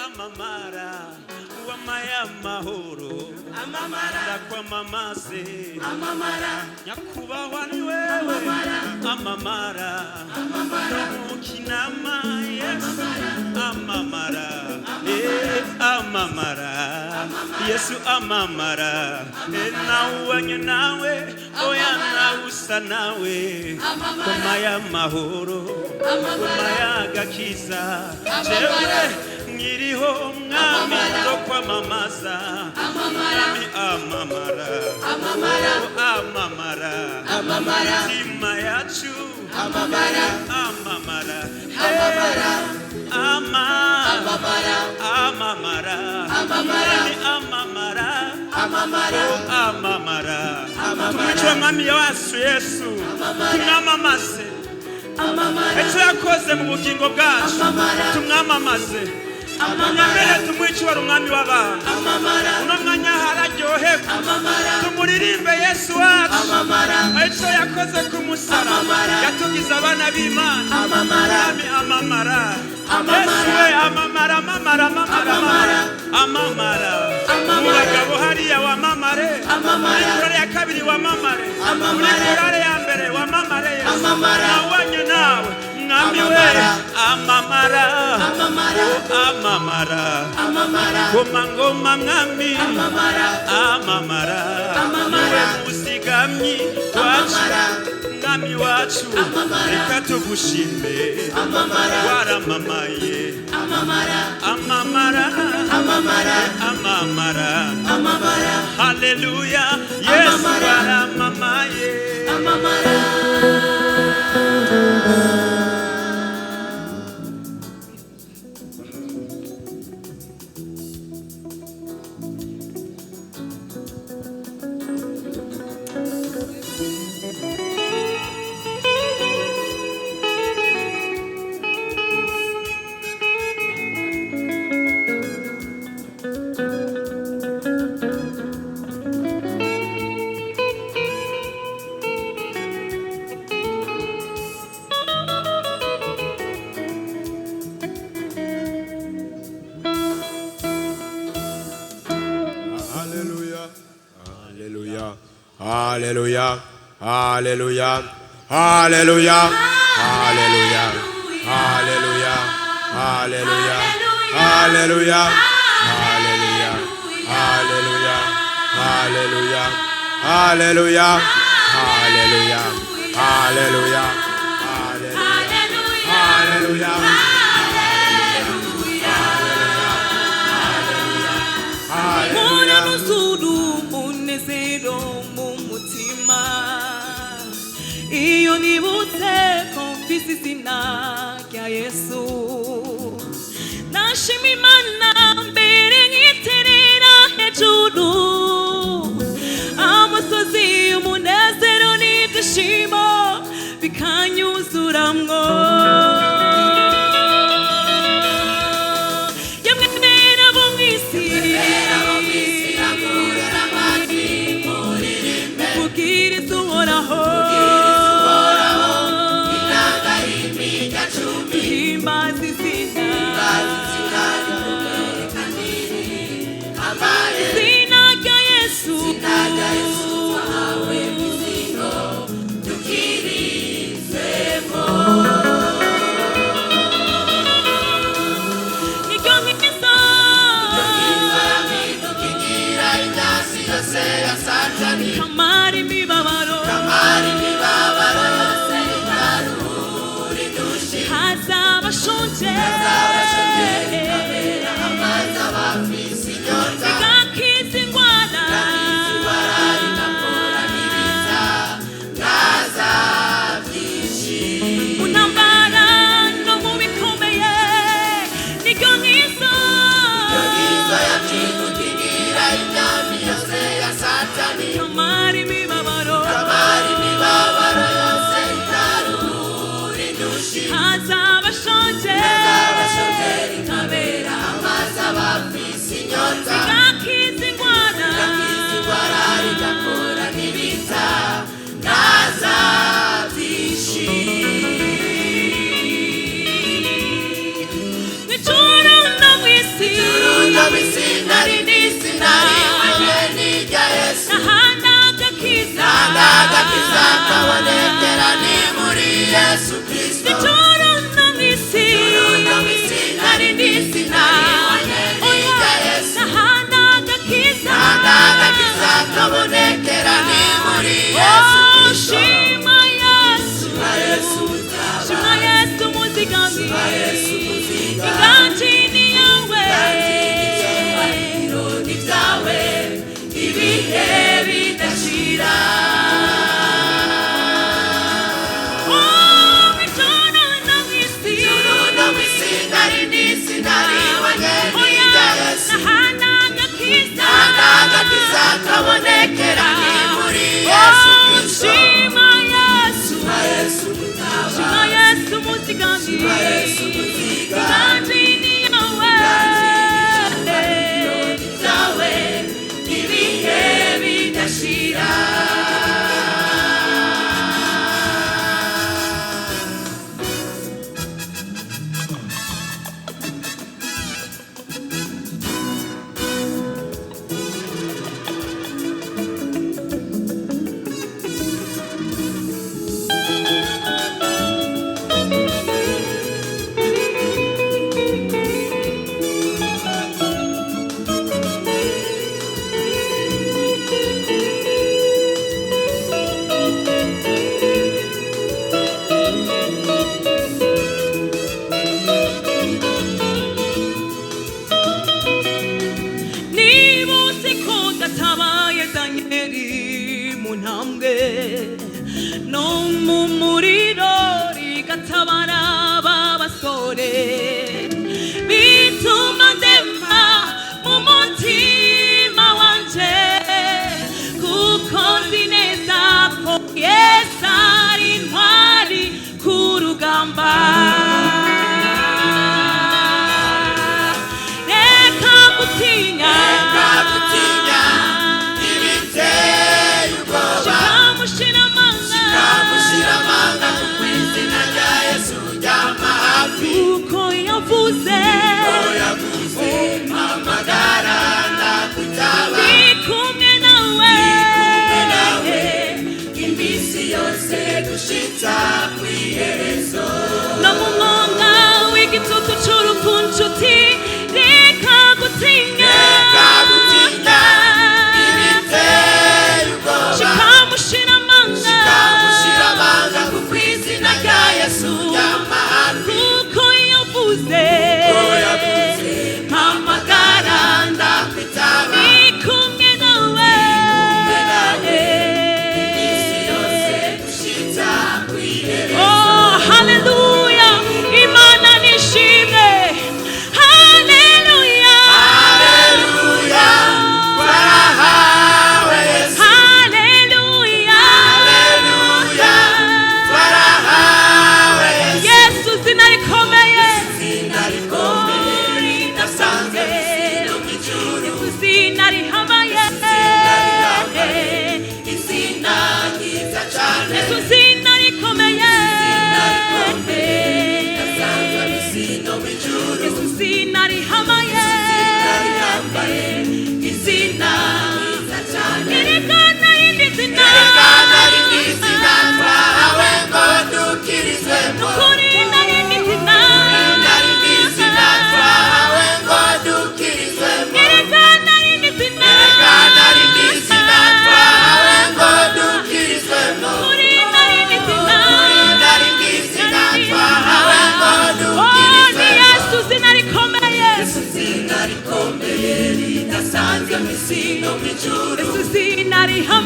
amamara wamaya mahoro amamara kwa mamaze amamara nyakubahwa ni wewe amamara mukinama Yesu amamara amamara Yesu amamara nawanye nawe oya nausa nawe wamaya mahoro wamaya gakiza jewe nyiriho mwami ndo kwa mamaza mwami amamara amamara tima yacu amamara tumwichwe mwami wacu Yesu tumwamamaze icyo yakoze mu bugingo bwacu tumwamamaze nyamere tumwichwe umwami w'abantu uno mwanya hararyoheka tumuririmbe Yesu wacu icyo yakoze ku musaraba yatugize abana b'Imana mwami amamara Yesu we amamara umugabo hariya wamamare muri korale ya kabiri wamamare muri korale ya mbere wamamare nawanye nawe mwami we amamara ngoma mwami amamara niwe musigamyi wacu mwami wacu reka tugushime waramamaye amamara haleluya Yesu waramamaye Hallelujah, hallelujah, hallelujah, hallelujah, hallelujah, hallelujah, hallelujah, hallelujah, hallelujah, hallelujah, hallelujah, hallelujah, hallelujah, hallelujah, iyo nibutse konfisi sina kya Yesu nashima Imana mbere nkiterera hejuru amusozi umunezero n'ibyishimo bikanyuzuramwo yamwemera bo mwisi amurora amajwi muririmbe mubwiriza uhoraho Kamari mibabaro karuri dushi hazaba shonje amaza bafisi nyota gakizi ngwara inakora niriza gaza vishi unambara no mubikomeye niryo ngizo ya kintu kigira inyami yose ya satani kamari mibabaro yose karuri dushi hazaba shonje ikabera amaza bafisi nyota gakizi ngwara igakora n'ibiza gaza vishi Nichora na no mu muriro rigatabara babasore bituma ndema mu mutima wanje kuko nzi neza ko Yesu ari intwari ku rugamba reka gutinya ibiteye ubwoba shikamushira amanga kuko izina rya Yesu ryama hafi kuko yavuze mpamagara ndakwitaba ndi kumwe nawe iminsi yose gushitsa kw'iherezo no mu mwonga w'igitutu c'urupfu nshuti reka gutinya ibiteye ubwoba shikamushira amanga kuko izina rya Yesu ryama hafi kuko yavuze mpamagara ndakwitaba ndi kumwe nawe iminsi yose gushitsa kw'iherezo. Oh, hallelujah, Imana nishimwe. Hallelujah, hallelujah, twarahawe Yesu. Hallelujah, hallelujah, twarahawe Yesu. Yesu zina rikomeye, zina rikomeye ridasanzwe no mu ijuru. Yesu zina rihambaye, izina ryiza cane. Yesu zina rikomeye, ridasanzwe no mu ijuru. Yesu zina rihambaye, izina ryiza cane. Erekana rindi zina twahawe ngo dukirizwemo. Nukuri narindi zina twahawe ngo dukirizwemo. Erekana rindi zina twahawe ngo dukirizwemo. Nukuri narindi zina twahawe ngo dukirizwemo. Ni Yesu zina rikomeye, Yesu zina rikomeye ridasanzwe mu isi no mu ijuru. Yesu zina rihambaye